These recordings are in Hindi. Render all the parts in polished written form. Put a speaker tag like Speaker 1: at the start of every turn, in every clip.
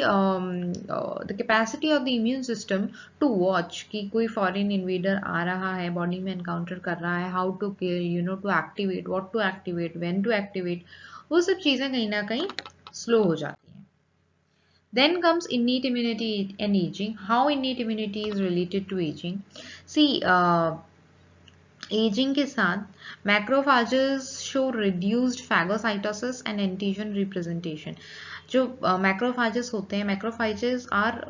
Speaker 1: The capacity of the immune system to watch कि कोई फॉरेन इन्वेडर आ रहा है, बॉडी में एनकाउंटर कर रहा है, how to kill, to activate, what to activate, when to activate, वो सब चीजें कहीं ना कहीं स्लो हो जाती हैं. Then comes innate immunity and aging. How innate immunity is related to aging? See, aging के साथ macrophages show reduced phagocytosis and antigen representation. जो मैक्रोफाजेस होते हैं, macrophages are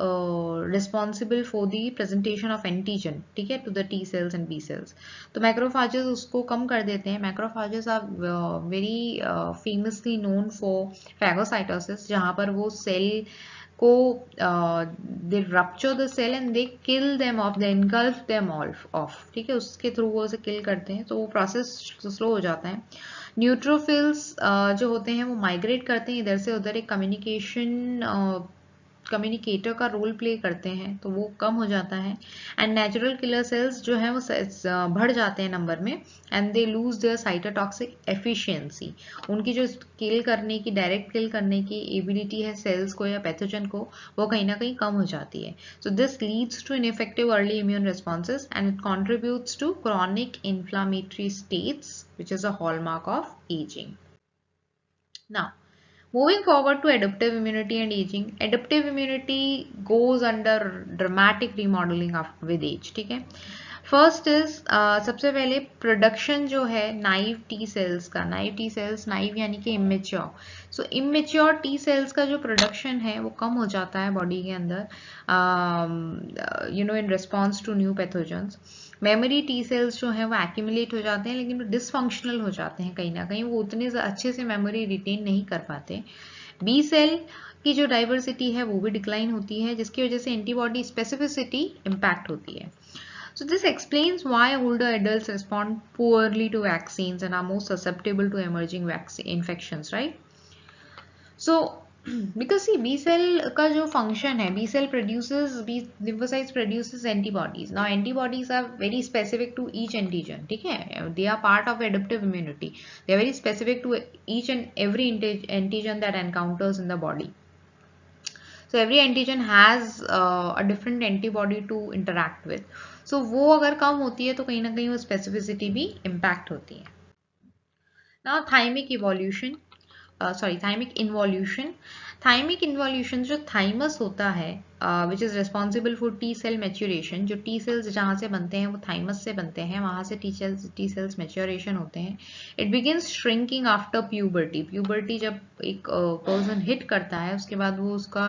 Speaker 1: responsible for the presentation of antigen, ठीक है, to the T cells and B cells. तो मैक्रोफाजेस उसको कम कर देते हैं. Macrophages are very famously known for phagocytosis, जहाँ पर वो सेल को they rupture the cell and they kill them off, they engulf them off, ठीक है, उसके थ्रू वो उसे किल करते हैं. तो वो प्रोसेस स्लो हो जाता है. न्यूट्रोफिल्स जो होते हैं वो माइग्रेट करते हैं इधर से उधर, एक कम्युनिकेटर का रोल प्ले करते हैं, तो वो कम हो जाता है. एंड नेचुरल किलर सेल्स जो है वो बढ़ जाते हैं नंबर में, and they lose their cytotoxic efficiency. उनकी जो किल करने की, डायरेक्ट किल करने की एबिलिटी है सेल्स को या पैथोजन को, वो कहीं ना कहीं कम हो जाती है. So this leads to ineffective early immune responses and it contributes to chronic inflammatory states which is a hallmark of aging. Now, moving forward to adaptive immunity and aging. Adaptive immunity goes under dramatic remodeling with age, ठीक है. फर्स्ट इज सबसे पहले प्रोडक्शन जो है नाइव टी सेल्स का. नाइव टी सेल्स, नाइव यानी कि इमेच्योर. सो इमेच्योर टी सेल्स का जो प्रोडक्शन है वो कम हो जाता है बॉडी के अंदर, in response to new pathogens. Memory T cells जो है वो एक्यूमुलेट हो जाते हैं, लेकिन वो डिसफंक्शनल हो जाते हैं कहीं ना कहीं, वो उतने अच्छे से मेमोरी रिटेन नहीं कर पाते. बी सेल की जो डाइवर्सिटी है वो भी डिक्लाइन होती है, जिसकी वजह से एंटीबॉडी स्पेसिफिसिटी इम्पैक्ट होती है. So this explains why older adults respond poorly to vaccines and are more susceptible to emerging infections, right? So because see, B cell का जो function है, B cell produces, B lymphocytes produces antibodies. Now antibodies are very specific to each antigen, ठीक है? They are part of adaptive immunity. They are very specific to each and every antigen that encounters in the body. So every antigen has a different antibody to interact with. So वो अगर कम होती है तो कहीं ना कहीं वो specificity भी impact होती है. Now thymic evolution, thymic involution. Thymic involution जो thymus होता है, which is responsible for T cell maturation. जो T cells जहाँ से बनते हैं वो thymus से बनते हैं, वहाँ से T cells maturation होते हैं. It begins shrinking after puberty. Puberty जब एक person hit करता है उसके बाद वो उसका